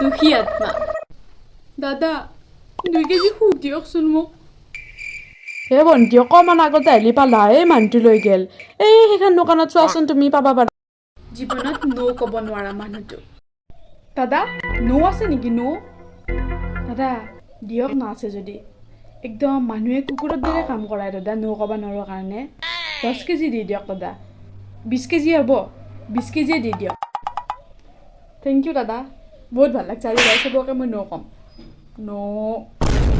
দুখী আত্মা দাদা 2 কেজি সুখ দিয়কচোন মোক হে ভণ্টি অকণমান আগতে আহিলি পালা এই মানুহটো লৈ গেল এই সেইখন দোকানত চোৱাচোন তুমি পাবা পাৰা জীৱনত নো ক'ব নোৱাৰা মানুহটো দাদা নো আছে নেকি নো দাদা দিয়ক না আছে যদি একদম মানুহে কুকুৰৰ দৰে কাম কৰাই দাদা নো ক'ব নোৱাৰো কাৰণে 10 কেজি দি দিয়ক দাদা 20 কেজি হ'ব 20 কেজিয়ে দি দিয়ক থেংক ইউ দাদা বহুত ভাল লাগছে আৰু চবকে মই নো ক'ম নো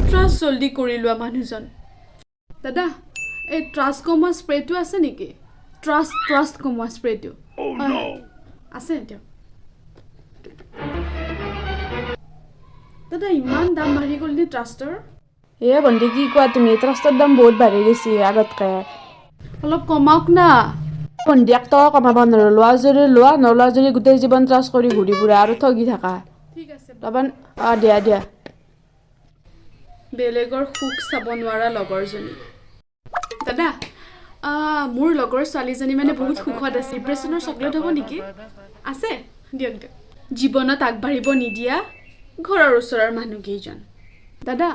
ট্ৰাষ্ট জলদি কৰি লোৱা মানুহজন দাদা এই ট্ৰাষ্ট কমোৱা স্প্ৰেটো আছে নেকি ট্ৰাষ্ট কমোৱা স্প্ৰেটো আছে দিয়ক দাদা ইমান দাম বাঢ়ি গ'ল নে ট্ৰাষ্টৰ হে ভণ্টি কি কোৱা তুমি ট্ৰাষ্টৰ দাম বহুত বাঢ়ি গৈছে আগতকৈ অলপ কমাওক না ভণ্টি 1 টকা কমাব নোৱাৰো লোৱা যদি লোৱা নলোৱা যদি গোটেই জীৱন ট্ৰাষ্ট কৰি ঘূৰি ফুৰা আৰু ঠগি থাকা ঠিক আছে তাৰপৰা দিয়া বেলেগৰ সুখ চাব নোৱাৰা লগৰজনী দাদা মোৰ লগৰ ছোৱালীজনী মানে বহুত সুখত আছে ডিপ্ৰেছনৰ চকলেট হ'ব নেকি আছে দিয়ক জীৱনত আগবাঢ়িব নিদিয়া ঘৰৰ ওচৰৰ মানুহকেইজন দাদা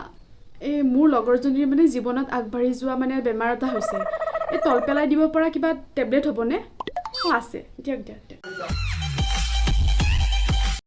এই মোৰ লগৰজনীৰ মানে জীৱনত আগবাঢ়ি যোৱা মানে বেমাৰ এটা হৈছে এই তল পেলাই দিব পৰা কিবা টেবলেট হ'বনে আছে দিয়ক